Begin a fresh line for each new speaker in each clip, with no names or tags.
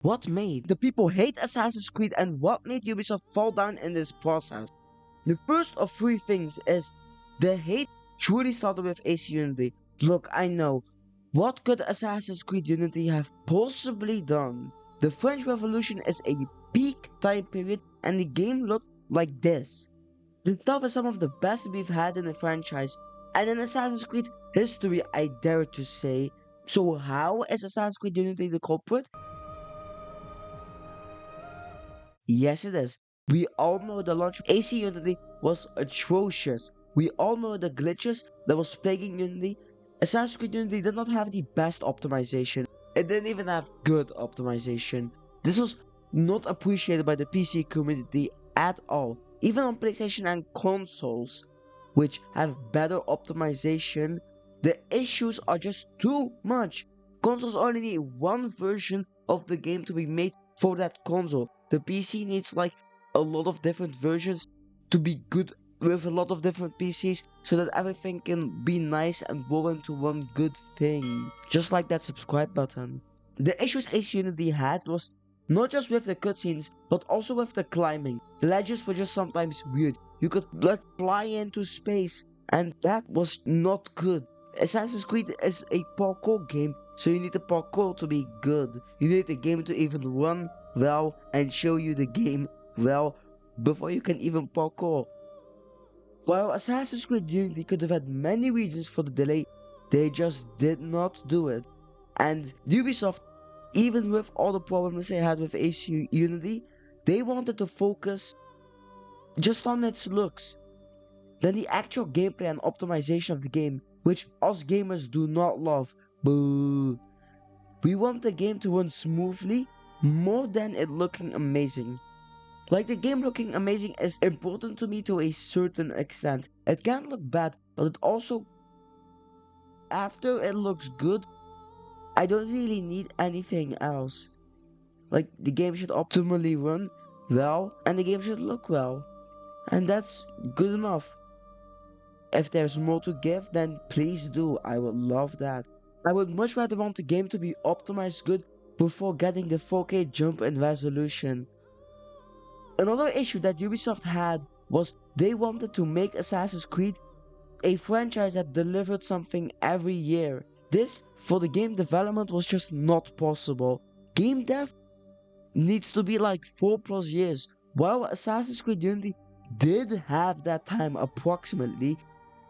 What made the people hate Assassin's Creed and what made Ubisoft fall down in this process? The first of three things is the hate truly started with AC Unity. Look, I know. What could Assassin's Creed Unity have possibly done? The French Revolution is a peak time period and the game looked like this. The stuff is some of the best we've had in the franchise and in Assassin's Creed history, I dare to say. So how is Assassin's Creed Unity the culprit? Yes, it is. We all know the launch of AC Unity was atrocious. We all know the glitches that was plaguing Unity. Assassin's Creed Unity did not have the best optimization. It didn't even have good optimization. This was not appreciated by the PC community at all. Even on PlayStation and consoles, which have better optimization, the issues are just too much. Consoles only need one version of the game to be made for that console. The PC needs like a lot of different versions to be good with a lot of different PCs so that everything can be nice and roll into one good thing. Just like that subscribe button. The issues Ace Unity had was not just with the cutscenes, but also with the climbing. The ledges were just sometimes weird. You could like fly into space, and that was not good. Assassin's Creed is a parkour game, so you need the parkour to be good. You need the game to even run well and show you the game well before you can even parkour. While Assassin's Creed Unity could have had many reasons for the delay, they just did not do it. And Ubisoft, even with all the problems they had with AC Unity, they wanted to focus just on its looks. Then the actual gameplay and optimization of the game, which us gamers do not love. Boo. We want the game to run smoothly more than it looking amazing. Like the game looking amazing is important to me to a certain extent. It can't look bad, but it also, after it looks good, I don't really need anything else. Like the game should optimally run well and the game should look well. And that's good enough. If there's more to give, then please do. I would love that. I would much rather want the game to be optimized good before getting the 4K jump in resolution. Another issue that Ubisoft had was they wanted to make Assassin's Creed a franchise that delivered something every year. This, for the game development, was just not possible. Game dev needs to be like 4+ years, while Assassin's Creed Unity did have that time approximately.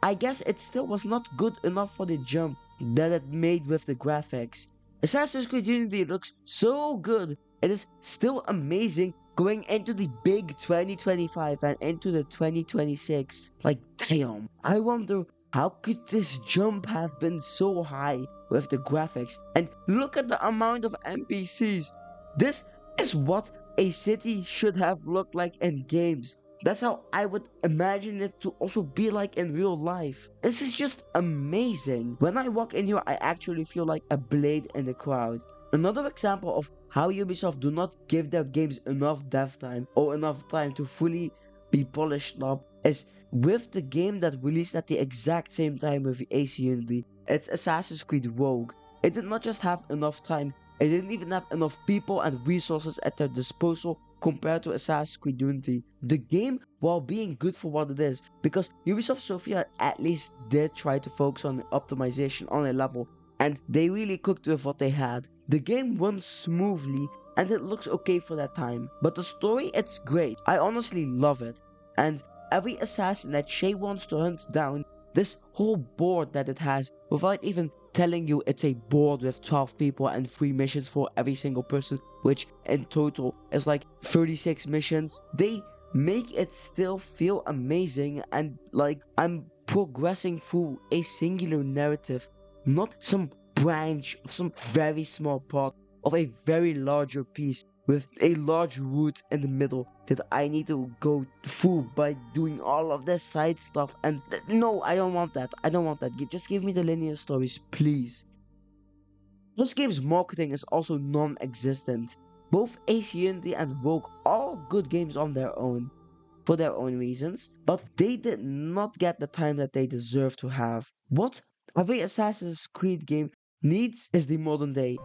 I guess it still was not good enough for the jump that it made with the graphics. Assassin's Creed Unity looks so good, it is still amazing going into the big 2025 and into the 2026. Like damn, I wonder how could this jump have been so high with the graphics? And look at the amount of NPCs. This is what a city should have looked like in games. That's how I would imagine it to also be like in real life. This is just amazing. When I walk in here, I actually feel like a blade in the crowd. Another example of how Ubisoft do not give their games enough dev time or enough time to fully be polished up is with the game that released at the exact same time with AC Unity. It's Assassin's Creed Rogue. It did not just have enough time, it didn't even have enough people and resources at their disposal compared to Assassin's Creed Unity. The game, while being good for what it is, because Ubisoft Sofia at least did try to focus on optimization on a level, and they really cooked with what they had. The game runs smoothly and it looks okay for that time, but the story, it's great. I honestly love it. And every assassin that Shay wants to hunt down, this whole board that it has, without even telling you it's a board with 12 people and 3 missions for every single person, which in total is like 36 missions. They make it still feel amazing and like I'm progressing through a singular narrative, not some branch of some very small part of a very larger piece with a large root in the middle that I need to go through by doing all of this side stuff. And no, I don't want that. I don't want that. Just give me the linear stories, please. This game's marketing is also non-existent. Both Ace Unity and Rogue are good games on their own, for their own reasons, but they did not get the time that they deserve to have. What every Assassin's Creed game needs is the modern day.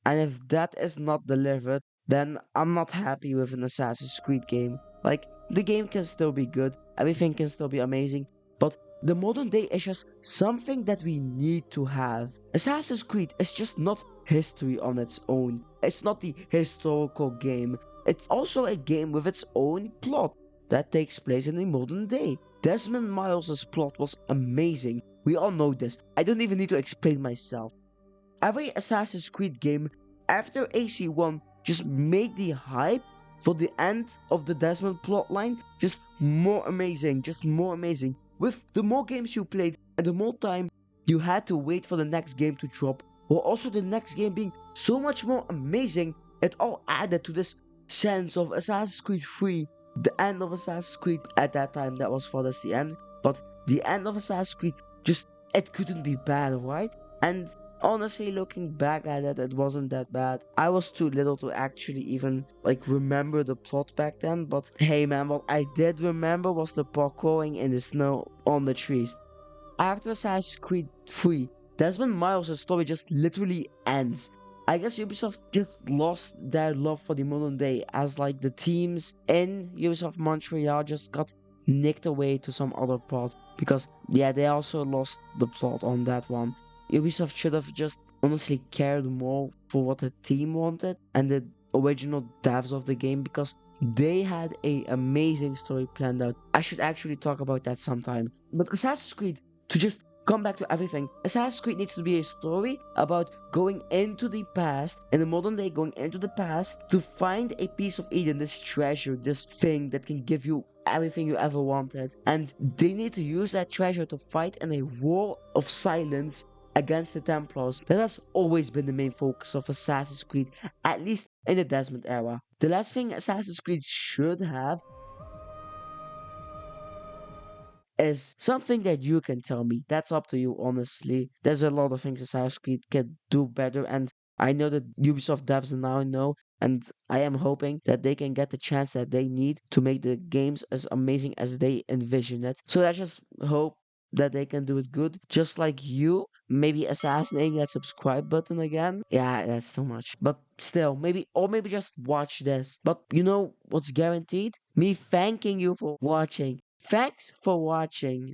And if that is not delivered, then I'm not happy with an Assassin's Creed game. Like, the game can still be good, everything can still be amazing, but the modern day is just something that we need to have. Assassin's Creed is just not history on its own. It's not the historical game. It's also a game with its own plot that takes place in the modern day. Desmond Miles' plot was amazing. We all know this. I don't even need to explain myself. Every Assassin's Creed game after AC1 just made the hype for the end of the Desmond plotline just more amazing, just more amazing. With the more games you played and the more time you had to wait for the next game to drop, or also the next game being so much more amazing, it all added to this sense of Assassin's Creed 3, the end of Assassin's Creed. At that time that was for us the end, but the end of Assassin's Creed, just, it couldn't be bad, right? And honestly, looking back at it, it wasn't that bad. I was too little to actually even like remember the plot back then, but hey man, what I did remember was the parkouring in the snow on the trees. After Assassin's Creed 3, Desmond Miles' story just literally ends. I guess Ubisoft just lost their love for the modern day, as like the teams in Ubisoft Montreal just got nicked away to some other part, because yeah, they also lost the plot on that one. Ubisoft should have just honestly cared more for what the team wanted and the original devs of the game, because they had a amazing story planned out. I should actually talk about that sometime. But Assassin's Creed, to just come back to everything, Assassin's Creed needs to be a story about going into the past, in the modern day, going into the past to find a piece of Eden, this treasure, this thing that can give you everything you ever wanted. And they need to use that treasure to fight in a war of silence against the Templars. That has always been the main focus of Assassin's Creed, at least in the Desmond era. The last thing Assassin's Creed should have is something that you can tell me. That's up to you, honestly. There's a lot of things Assassin's Creed can do better, and I know that Ubisoft devs now know, and I am hoping that they can get the chance that they need to make the games as amazing as they envision it. So I just hope that they can do it good, just like you. Maybe assassinating that subscribe button again. Yeah, that's too much. But still, maybe, or maybe just watch this. But you know what's guaranteed? Me thanking you for watching. Thanks for watching.